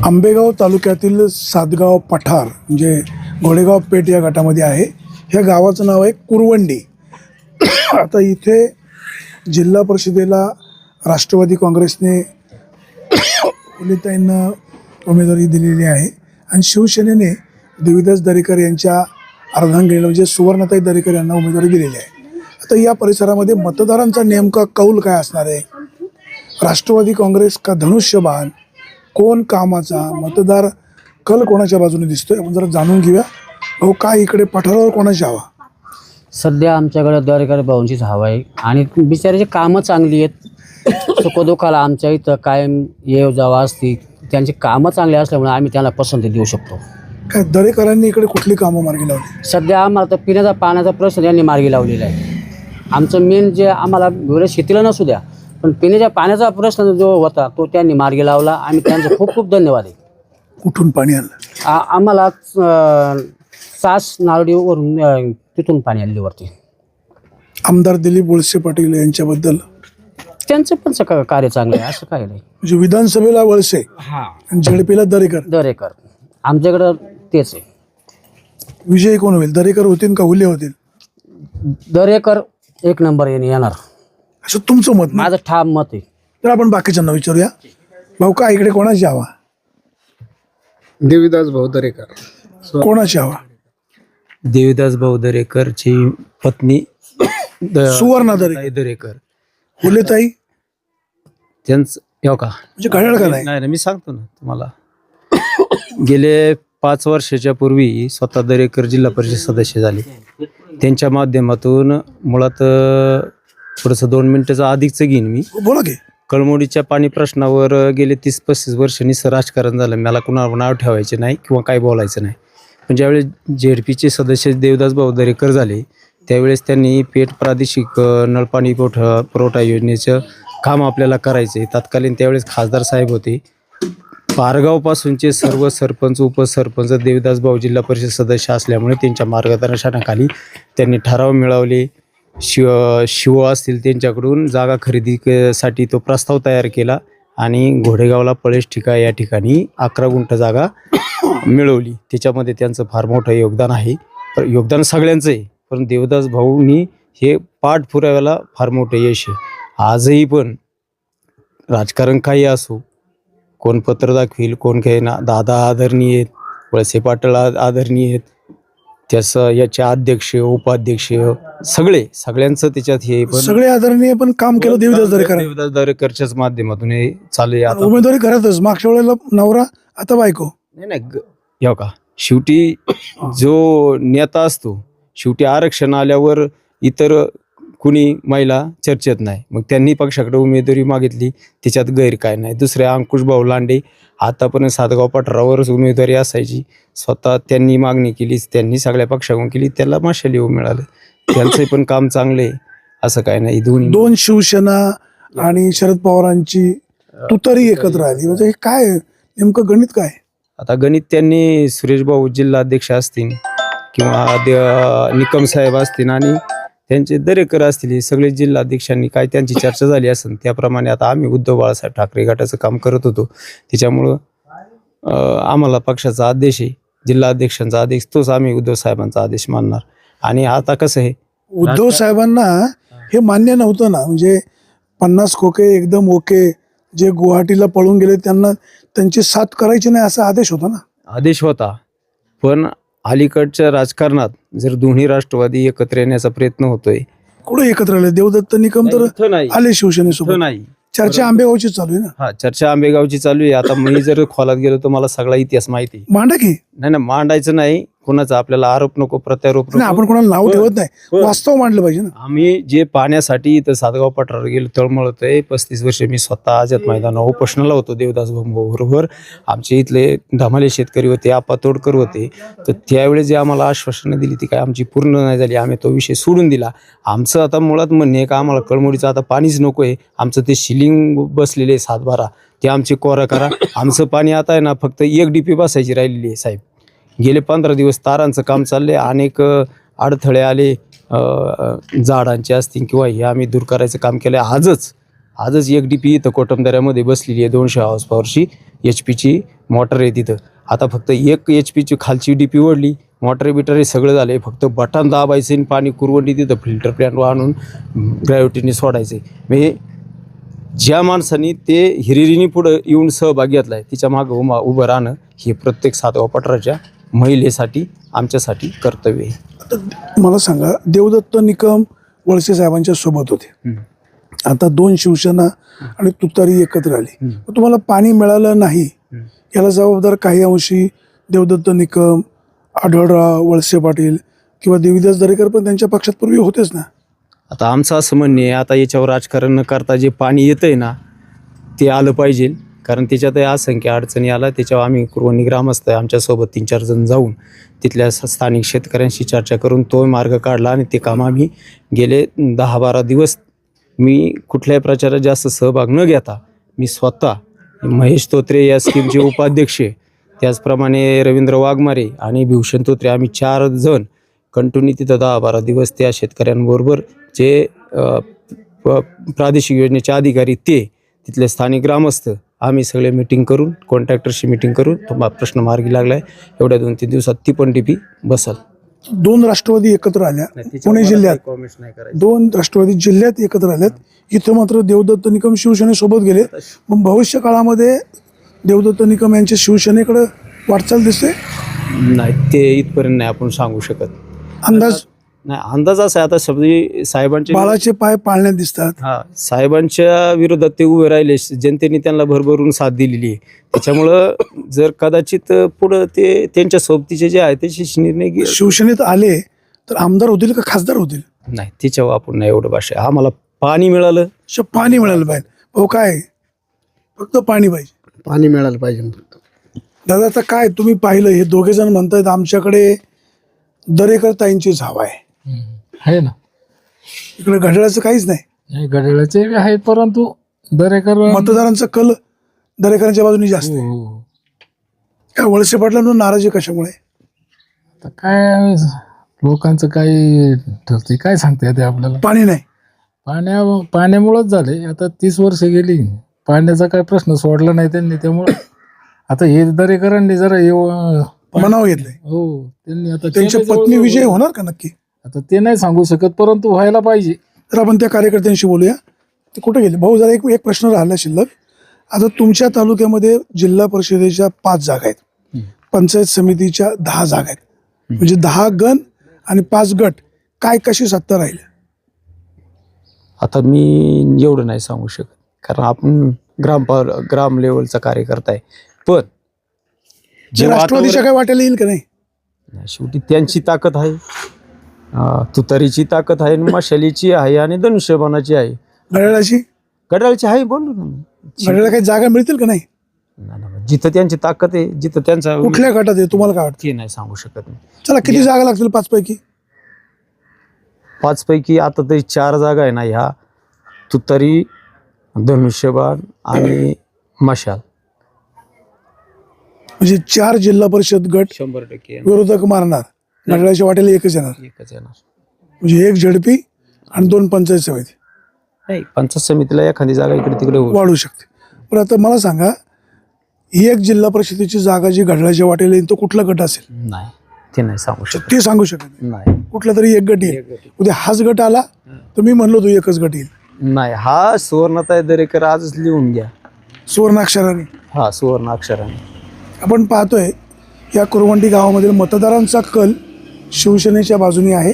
आंबेगाव तालुक्यातील सातगाव पठार म्हणजे घोडेगाव पेठ या गटामध्ये आहे. ह्या गावाचं नाव आहे कुरवंडी. आता इथे जिल्हा परिषदेला राष्ट्रवादी काँग्रेसने उलिताईंना उमेदवारी दिलेली आहे आणि शिवसेनेने देवीदास दरेकर यांच्या अर्धांगिनीला म्हणजे सुवर्णताई दरेकर यांना उमेदवारी दिलेली आहे. आता या परिसरामध्ये मतदारांचा नेमका कौल काय असणार आहे? राष्ट्रवादी काँग्रेस का धनुष्यबाण? कोण कामाचा? मतदार कल कोणाच्या बाजूने दिसतोय आपण जरा जाणून घेऊया. भाऊ, काय इकडे पठारावर कोणाची हवा? सध्या आमच्याकडे दरेकर भाऊंचीच हवा आहे आणि बिचाराची कामं चांगली आहेत. सुखदुःखाला आमच्या इथं कायम येव जावा असती. त्यांची कामं चांगली असल्यामुळे आम्ही त्यांना पसंती देऊ शकतो. काय दरेकरांनी इकडे कुठली कामं मार्गी लावली? सध्या आम्हाला तर पिण्याचा पाण्याचा प्रश्न त्यांनी मार्गी लावलेला आहे. आमचं मेन जे आम्हाला वेळेस शेतीला नसू द्या पण पिण्याच्या पाण्याचा प्रश्न जो होता तो त्यांनी मार्गी लावला. आम्ही त्यांचे खूप खूप धन्यवाद आहे. कुठून पाणी आलं? आम्हाला सास नारळीवरून तिथून पाणी आलेली वरती. आमदार दिलीप वळसे पाटील यांच्याबद्दल त्यांचं पण कार्य चांगलं आहे, असं काय नाही. म्हणजे विधानसभेला वळसे आणि झेडपीला दरेकर आमच्याकडं तेच आहे. विजयी कोण होईल? दरेकर होतील का हुले होतील? दरेकर एक नंबर येणार असं तुमचं मत? माझं ठाम मत आहे. तर आपण बाकीच्यांना विचारूया. भाऊ, का इकडे कोणाची हवा? देवीदास भाऊ दरेकर. कोणाची हवा? देवीदास भाऊ दरेकरची पत्नी सुवर्णा दरेकर. हुलेताई त्यांचं का म्हणजे घड्याळ का नाही? नाही, मी सांगतो ना तुम्हाला. गेले 5 वर्षाच्या पूर्वी स्वतः दरेकर जिल्हा परिषद सदस्य झाले. त्यांच्या माध्यमातून मुळात थोडंसं 2 मिनिटाचं अधिकचं घेईन मी. बोला की. कळमोडीच्या पाणी प्रश्नावर गेले 30-35 वर्षांनी राजकारण झालं. मला कुणाला नाव ठेवायचे नाही किंवा काही बोलायचं नाही. पण ज्यावेळेस झेडपीचे सदस्य देवदास भाऊ दरेकर झाले त्यावेळेस त्यांनी पेठ प्रादेशिक नळपाणी पुरवठा योजनेचं काम आपल्याला करायचे. तत्कालीन त्यावेळेस खासदार साहेब होते. पारगावपासूनचे सर्व सरपंच उपसरपंच देवदास भाऊ जिल्हा परिषद सदस्य असल्यामुळे त्यांच्या मार्गदर्शनाखाली त्यांनी ठराव मिळवले. शिव असतील त्यांच्याकडून जागा खरेदीसाठी तो प्रस्ताव तयार केला आणि घोडेगावला पळेश ठिका या ठिकाणी 11 गुंठ जागा मिळवली. त्याच्यामध्ये त्यांचं फार मोठं योगदान आहे. योगदान सगळ्यांचं आहे पण देवदास भाऊंनी हे पाठपुराव्याला फार मोठं यश आहे. आजही पण राजकारण काही असो, कोण पत्र दाखवील कोण काही ना, दादा आदरणीय आहेत, वळसे पाटील आदरणीय आहेत, त्याचं याचे अध्यक्ष उपाध्यक्ष सगळ्यांचं त्याच्यात हे पण सगळे आदरणीय पण काम केलं देवदास दरेकरच्याच माध्यमातून हे चालू आहे. उमेदवारी करतच मागच्या वेळेला नवरा आता बायको. नाही का शेवटी जो नेता असतो शेवटी आरक्षण आल्यावर इतर कुणी महिला चर्चेत नाही. मग त्यांनी पक्षाकडे उमेदवारी मागितली, त्याच्यात गैर काय नाही. दुसरे अंकुश भाऊ लांडे आतापर्यंत सातगाव पठारावरच उमेदवारी असायची. स्वतः त्यांनी मागणी केली, त्यांनी सगळ्या पक्षाकडून केली, त्याला मशाल येऊ मिळालं. त्यांचं पण काम चांगले असं काय नाही. दोन शिवसेना आणि शरद पवारांची तुतारी एकत्र आली म्हणजे काय नेमकं गणित काय? आता गणित त्यांनी सुरेश भाऊ जिल्हा अध्यक्ष असतील किंवा निकम साहेब असतील आणि त्यांचे दरेकर असतील, हे सगळे जिल्हा अध्यक्षांनी काय त्यांची चर्चा झाली असेल त्याप्रमाणे आता आम्ही उद्धव बाळासाहेब ठाकरे गटाचं काम करत होतो. त्याच्यामुळं आम्हाला पक्षाचा आदेश आहे, जिल्हा अध्यक्षांचा आदेश, तोच आम्ही उद्धव साहेबांचा आदेश मानणार. आणि आता कसं आहे, उद्धव साहेबांना हे मान्य नव्हतं ना, म्हणजे 50 खोके एकदम ओके, जे गुवाहाटीला पळून गेले त्यांना त्यांची साथ करायची नाही असा आदेश होता ना? आदेश होता पण अलीकडच्या राजकारणात जर दोन्ही राष्ट्रवादी एकत्र येण्याचा प्रयत्न होतोय. कुठे एकत्र आले? देवदत्त निकम तर आले शिवसेनेसोबत. नाही, चर्चा आंबेगावची चालू आहे ना? हा, चर्चा आंबेगावची चालू आहे. आता मी जर खोलात गेलो तर मला सगळा इतिहास माहिती. मांडा की. नाही मांडायचं नाही, कोणाचा आपल्याला आरोप नको, प्रत्यारोप नको. आपण कोणाला नाव ठेवत नाही, वास्तव मांडलं पाहिजे ना. आम्ही जे पाण्यासाठी इथं सातगाव पठारावर गेलो तळमळतोय. 35 वर्ष मी स्वतः आझाद मैदानावर उपोषणाला होतो देवदास भाऊ बरोबर. आमचे इथले धमाले शेतकरी होते, आपा तोडकर होते. तर त्यावेळेस जे आम्हाला आश्वासनं दिली ती काय आमची पूर्ण नाही झाली. आम्ही तो विषय सोडून दिला. आमचं आता मुळात म्हणणे का आम्हाला कळमोडीचं आता पाणीच नको आहे. आमचं ते शिलिंग बसलेले 7-12 ते आमचे कोरा करा. आमचं पाणी आता आहे ना फक्त 1 DP बसायची राहिलेली आहे साहेब. गेले 15 दिवस तारांचं काम चाललंय. अनेक अडथळे आले झाडांचे असतील किंवा हे आम्ही दूर करायचं काम केलं. आजच एक DP इथं कोटमदऱ्यामध्ये बसलेली आहे 200 हॉर्स पॉवरची HP मोटर आहे तिथं. आता फक्त एक HP खालची DP ओढली, मोटर बिटर सगळं झालं, फक्त बटन दाबायचं आणि पाणी कुरवंडी तिथं फिल्टर प्लॅनवर आणून ग्रॅव्हिटीने सोडायचं. म्हणजे ज्या माणसाने ते हिरिरीने पुढं येऊन सहभाग घेतला आहे तिच्या मागं उभं राहणं हे प्रत्येक सातवा पठाराच्या महिलेसाठी आमच्यासाठी कर्तव्य आहे. आता मला सांगा, देवदत्त निकम वळसे साहेबांच्या सोबत होते, आता 2 शिवसेना आणि तुतारी एकत्र आली, तुम्हाला पाणी मिळालं नाही याला जबाबदार काही अंशी देवदत्त निकम, आढळराव, वळसे पाटील किंवा देवीदास दरेकर पण त्यांच्या पक्षात पूर्वी होतेच ना. आता आमचं असं म्हणणे आहे, आता याच्यावर राजकारण न करता जे पाणी येतंय ना ते आलं पाहिजे, कारण त्याच्यातही असंख्य अडचणी आला. त्याच्यावर आम्ही कुरवणी ग्रामस्थ आहे, आमच्यासोबत 3-4 जण जाऊन तिथल्या स्थानिक शेतकऱ्यांशी चर्चा करून तो मार्ग काढला आणि ते काम आम्ही गेले 10-12 दिवस मी कुठल्याही प्रचारात जास्त सहभाग न घेता मी स्वतः महेश तोत्रे या स्कीमचे उपाध्यक्ष, त्याचप्रमाणे रवींद्र वाघमारे आणि भूषण तोत्रे, आम्ही 4 जण कंटिन्यू तिथं 10-12 दिवस त्या शेतकऱ्यांबरोबर जे प्रादेशिक योजनेचे अधिकारी ते तिथले स्थानिक ग्रामस्थ आम्ही सगळे मिटिंग करून कॉन्ट्रॅक्टरशी मिटिंग करून तो प्रश्न मार्गी लागला आहे. एवढ्या 2-3 दिवसात ती पण DP बसल. 2 राष्ट्रवादी एकत्र आल्या पुणे जिल्ह्यात, 2 राष्ट्रवादी जिल्ह्यात एकत्र आल्यात. इथं मात्र देवदत्त निकम शिवसेनेसोबत गेले. मग भविष्य काळामध्ये देवदत्त निकम यांच्या शिवसेनेकडे वाटचाल दिसते? नाही, ते इथपर्यंत नाही आपण सांगू शकत. अंदाज नाही, अंदाज असा आहे आता शब्दी साहेबांचे बाळाचे पाय पाळण्यात दिसतात. हा, साहेबांच्या विरोधात ते उभे राहिले, जनतेने त्यांना भरभरून साथ दिलेली आहे. त्याच्यामुळं जर कदाचित पुढं ते त्यांच्या सोबतीचे जे आहे त्याचे निर्णय शिवसेनेत आले तर आमदार होतील का खासदार होतील? नाही, त्याच्यावर आपण नाही एवढं भाषा. आम्हाला पाणी मिळालं, पाणी मिळालं पाहिजे. हो, काय फक्त पाणी पाहिजे, पाणी मिळालं पाहिजे. दादा आता काय तुम्ही पाहिलं, हे दोघे जण म्हणतायत आमच्याकडे दरेकर ताईंचीच हवा आहे ना. इकडे घड्याळाचं काहीच नाही. घड्याळाचे आहेत, परंतु दरेकर मतदारांचा कल दरेकरांच्या बाजूने जास्त आहे. काय वळसे पाटलांवर नाराजी कशामुळे? आता काय लोकांचं काही ठरते, काय सांगता येते आपल्याला. पाणी नाही, पाण्यामुळेच झाले. आता 30 वर्ष गेली, पाण्याचा काय प्रश्न सोडला नाही त्यांनी, त्यामुळे आता हे दरेकरांनी जरा मनाव घेतलंय. हो, त्यांनी आता त्यांच्या पत्नी विजय होणार का नक्की? आता ते नाही सांगू शकत, परंतु व्हायला पाहिजे. तर आपण त्या कार्यकर्त्यांशी बोलूया. ते कुठे गेले? भाऊ, जरा एक प्रश्न राहिला शिल्लक. आता तुमच्या तालुक्यामध्ये जिल्हा परिषदेच्या 5 जागा आहेत, पंचायत समितीच्या 10 जागा आहेत, म्हणजे 10 गण आणि 5 गट. काय कशी सत्ता राहील? आता मी एवढं नाही सांगू शकत, कारण आपण ग्राम लेवलचा कार्यकर्ता आहे. पण जे राष्ट्रवादीच्या काय वाटायला येईल का नाही? शेवटी त्यांची ताकद आहे, तुतारीची ताकद आहे, मशालीची आहे आणि धनुष्यबाणाची आहे. घड्याळाची आहे, बोललो ना मी. घड्याळाला काही जागा मिळतील का नाही? जिथं त्यांची ताकद आहे, जिथं त्यांचा कुठल्या गटात आहे तुम्हाला काय वाटतं? ते नाही सांगू शकत मी. चला, किती जागा लागतील 5 पैकी? 5 पैकी आता तरी 4 जागा आहे ना, ह्या तुतारी, धनुष्यबाण आणि मशाल. म्हणजे 4 जिल्हा परिषद गट 100% विरोधक मारणार, घड्याळाच्या वाट्याला एकच येणार. म्हणजे 1 झडपी आणि 2 पंचायत समिती. नाही, पंचायत समितीला एखादी जागा इकडे तिकडे वाढू शकते. पण आता मला सांगा, ही 1 जिल्हा परिषदेची जागा जी घड्याळाच्या वाट्याला येईल तो कुठला गट असेल? नाही, ते नाही सांगू शकत. ते सांगू शकत नाही. कुठला तरी एक गट येईल. उद्या हाच गट आला तर मी म्हणलो तो एकच गट येईल. नाही, हा सुवर्णताई दरेकर आजच लिहून घ्या, सुवर्णाक्षराने. हा सुवर्ण अक्षराने. आपण पाहतोय या कुरवंडी गावामधील मतदारांचा कल शिवसेनेच्या बाजूने आहे.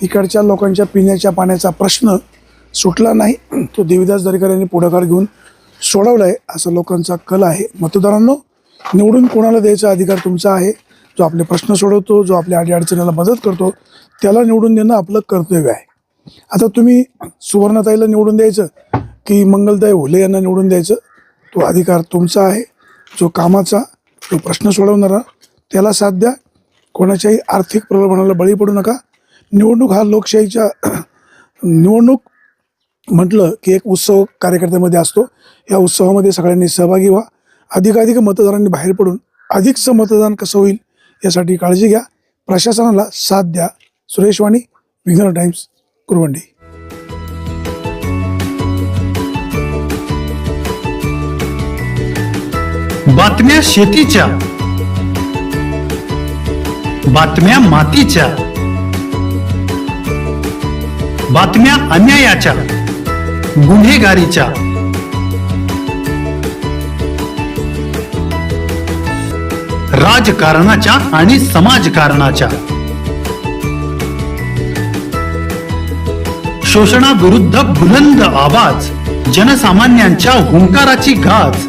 इकडच्या लोकांच्या पिण्याच्या पाण्याचा प्रश्न सुटला नाही, तो देवीदास दरेकर यांनी पुढाकार घेऊन सोडवला आहे असा लोकांचा कल आहे. मतदारांनो, निवडून कोणाला द्यायचा अधिकार तुमचा आहे. जो आपले प्रश्न सोडवतो, जो आपल्या अडीअडचणीला मदत करतो, त्याला निवडून देणं आपलं कर्तव्य आहे. आता तुम्ही सुवर्णताईला निवडून द्यायचं की मंगलताई होले यांना निवडून द्यायचं, तो अधिकार तुमचा आहे. जो कामाचा, जो प्रश्न सोडवणारा त्याला साथ द्या. कोणाच्याही आर्थिक प्रलोभनाला बळी पडू नका. निवडणूक हा लोकशाहीच्या निवडणूक म्हटलं की एक उत्सव कार्यकर्त्यामध्ये असतो. या उत्सवामध्ये सगळ्यांनी सहभागी व्हा. अधिकाधिक मतदारांनी बाहेर पडून अधिकचं मतदान कसं होईल यासाठी काळजी घ्या. प्रशासनाला साथ द्या. सुरेश वाणी, विघ्नर टाइम्स, कुरवंडी. बातम्या शेतीच्या, बातम्या मातीच्या, बातम्या अन्यायाच्या, गुन्हेगारीच्या, राजकारणाच्या आणि समाजकारणाच्या, शोषणाविरुद्ध बुलंद आवाज, जनसामान्यांच्या हुंकाराची गाज,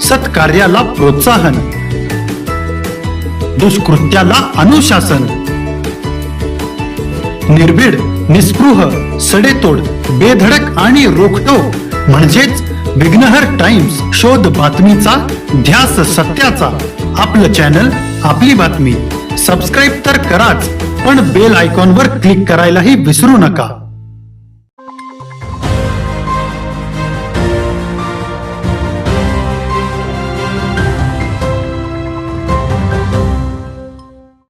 सत्कार्याला प्रोत्साहन, दुष्कृत्याला अनुशासन, निर्भीड, निस्पृह, सडेतोड, बेधडक आणि रोखठोक म्हणजेच विघ्नहर टाइम्स. शोध बातमीचा, ध्यास सत्याचा. आपलं चॅनल, आपली बातमी. सबस्क्राईब तर कराच, पण बेल आयकॉनवर क्लिक करायलाही विसरू नका.